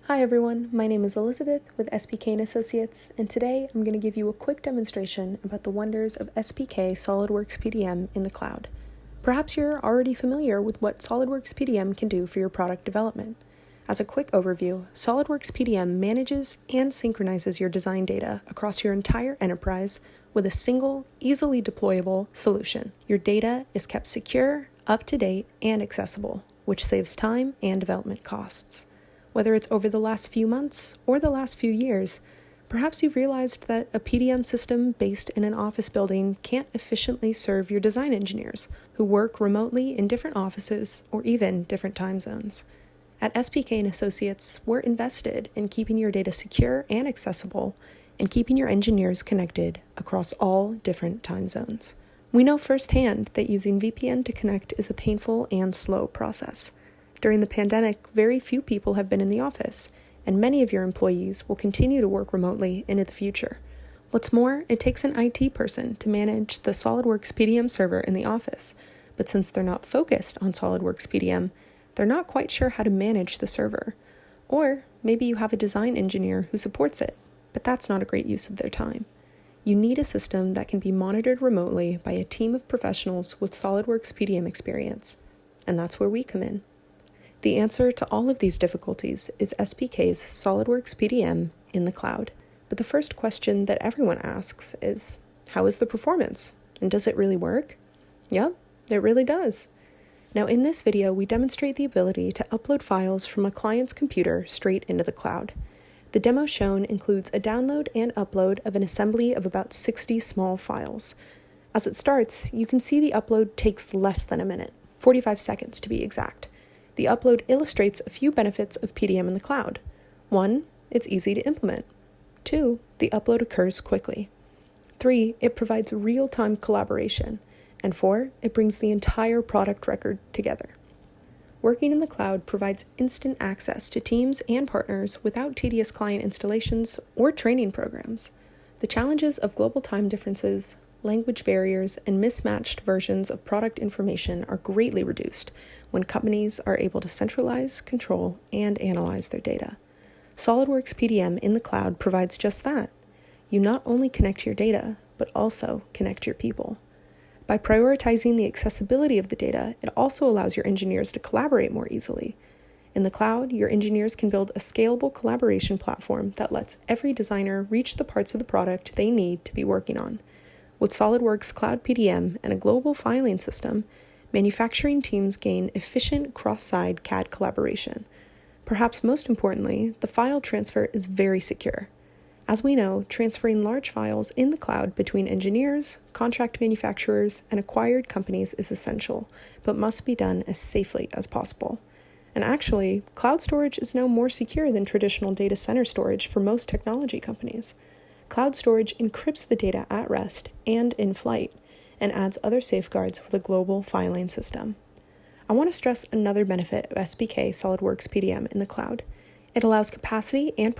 Hi everyone, my name is Elizabeth with SPK Associates, and today I'm going to give you a quick demonstration about the wonders of SPK SolidWorks PDM in the cloud. Perhaps you're already familiar with what SolidWorks PDM can do for your product development. As a quick overview, SolidWorks PDM manages and synchronizes your design data across your entire enterprise with a single, easily deployable solution. Your data is kept secure, up-to-date, and accessible, which saves time and development costs. Whether it's over the last few months or the last few years, perhaps you've realized that a PDM system based in an office building can't efficiently serve your design engineers who work remotely in different offices or even different time zones. At SPK Associates, we're invested in keeping your data secure and accessible and keeping your engineers connected across all different time zones. We know firsthand that using VPN to connect is a painful and slow process. During the pandemic, very few people have been in the office, and many of your employees will continue to work remotely into the future. What's more, it takes an IT person to manage the SolidWorks PDM server in the office, but since they're not focused on SolidWorks PDM, they're not quite sure how to manage the server. Or maybe you have a design engineer who supports it, but that's not a great use of their time. You need a system that can be monitored remotely by a team of professionals with SolidWorks PDM experience, and that's where we come in. The answer to all of these difficulties is SPK's SolidWorks PDM in the cloud. But the first question that everyone asks is, how is the performance? And does it really work? Yep, it really does. Now in this video, we demonstrate the ability to upload files from a client's computer straight into the cloud. The demo shown includes a download and upload of an assembly of about 60 small files. As it starts, you can see the upload takes less than a minute, 45 seconds to be exact. The upload illustrates a few benefits of PDM in the cloud. 1, it's easy to implement. 2, the upload occurs quickly. 3, it provides real-time collaboration. And 4, it brings the entire product record together. Working in the cloud provides instant access to teams and partners without tedious client installations or training programs. The challenges of global time differences, language barriers, and mismatched versions of product information are greatly reduced when companies are able to centralize, control, and analyze their data. SolidWorks PDM in the cloud provides just that. You not only connect your data, but also connect your people. By prioritizing the accessibility of the data, it also allows your engineers to collaborate more easily. In the cloud, your engineers can build a scalable collaboration platform that lets every designer reach the parts of the product they need to be working on. With SolidWorks Cloud PDM and a global filing system, manufacturing teams gain efficient cross-site CAD collaboration. Perhaps most importantly, the file transfer is very secure. As we know, transferring large files in the cloud between engineers, contract manufacturers, and acquired companies is essential, but must be done as safely as possible. And actually, cloud storage is now more secure than traditional data center storage for most technology companies. Cloud storage encrypts the data at rest and in flight, and adds other safeguards with a global filing system. I want to stress another benefit of SPK SolidWorks PDM in the cloud. It allows capacity and